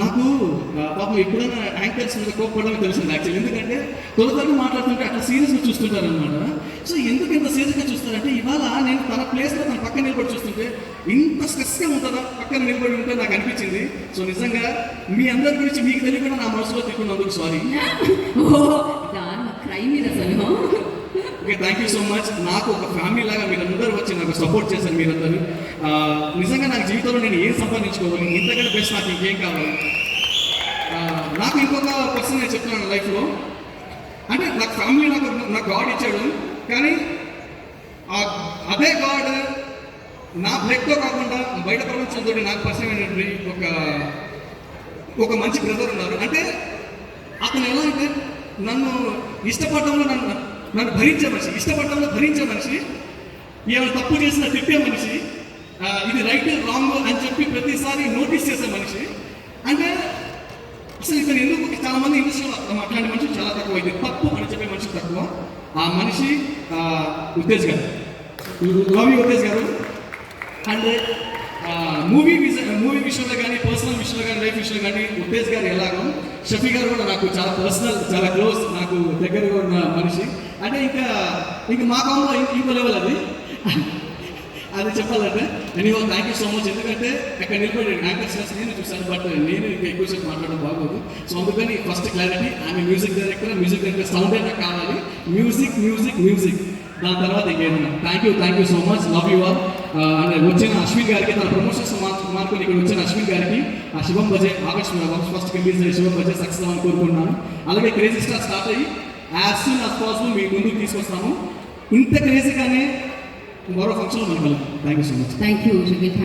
నాకు పాపం ఎప్పుడైనా యాంకర్స్ మీద కోప్పడమే తెలిసింది యాక్చువల్లీ. ఎందుకంటే తొలతలు మాట్లాడుతుంటే అట్లా సీరియస్గా చూస్తుంటారు అనమాట. సో ఎందుకు ఇంత సీరియస్గా చూస్తారంటే ఇవాళ నేను తన ప్లేస్లో తన పక్కన నిలబడి చూస్తుంటే ఇంత స్ట్రెస్గా ఉంటుందా పక్కన నిలబడి ఉంటే నాకు అనిపించింది. సో నిజంగా మీ అందరి గురించి మీకు తెలియకుండా నా మనసులో తిట్టుకున్నందుకు sorry. Okay, thank you so much. నాకు ఒక ఫ్యామిలీ లాగా మీరందరూ వచ్చి నాకు సపోర్ట్ చేశారు మీరందరూ. నిజంగా నాకు జీవితంలో నేను ఏం సంపాదించుకోవాలి, ఇంతకంటే బెస్ట్ నాకు ఇంకేం కావాలి. నాకు ఇంకొక పర్సన్ నేను చెప్తున్నాను లైఫ్లో, అంటే నాకు ఫ్యామిలీ నాకు గాడ్ ఇచ్చాడు, కానీ అదే గాడ్ నా బ్లడ్తో కాకుండా బయట ప్రపంచంతో నాకు పరిచయం అయినటువంటి ఒక మంచి బ్రదర్ ఉన్నారు. అంటే అతను ఎలా అంటే నన్ను ఇష్టపడటంలో నన్ను భరించే మనిషి, ఇష్టపడటంలో భరించే మనిషి, ఏమైనా తప్పు చేసిన తిప్పే మనిషి, ఇది రైట్ రాంగ్ అని చెప్పి ప్రతిసారి నోటీస్ చేసే మనిషి. అంటే అసలు ఇతను ఎందుకు చాలా మంది ఇండస్ట్రీలో అట్లాంటి మనిషి చాలా తక్కువ, ఇది తప్పు అని చెప్పే మనిషి తక్కువ. ఆ మనిషి ఉత్తేజ్ గారు, లవ్ యూ ఉత్తేజ్ గారు. అండ్ మూవీ విషయంలో కానీ, పర్సనల్ విషయంలో కానీ, లైఫ్ విషయంలో కానీ ఉత్తేజ్ గారు ఎలాగో, షఫీ గారు కూడా నాకు చాలా పర్సనల్, చాలా క్లోజ్, నాకు దగ్గరగా ఉన్న మనిషి. అంటే ఇంకా మా కాలంలో ఇంకో లెవెల్ అది చెప్పాలంటే. ఎనీవో థ్యాంక్ యూ సో మచ్. ఎందుకంటే అక్కడ నిలబడి యాంకర్స్ నేను చూశాను, బట్ నేను ఇంకా ఎక్కువసేపు మాట్లాడడం బాగోదు. సో అందుకని ఫస్ట్ క్లారిటీ, ఆమె మ్యూజిక్ డైరెక్టర్ సౌండ్ అయినా కావాలి, మ్యూజిక్ దాని తర్వాత ఇంకేదన్నా. Thank you so much, love you all. And వచ్చిన అశ్విన్ గారికి, తన ప్రమోషన్స్ మార్కుని ఇక్కడ వచ్చిన అశ్విన్ గారికి, ఆ శివం బజే ఆగస్ట్ 1 రిలీజ్ అయ్యే శివం బజే సక్సెస్ అవ్వాలని కోరుకుంటున్నాను. అలాగే క్రేజీ స్టార్ స్టార్ట్ అయ్యి యాజ్ సూన్ యాజ్ పాసిబుల్ మీ ముందుకు తీసుకొస్తాము. ఇంత క్రేజీగానే మరో ఫంక్షన్లో మనం కలుగుతాం. Thank you so much. Thank you.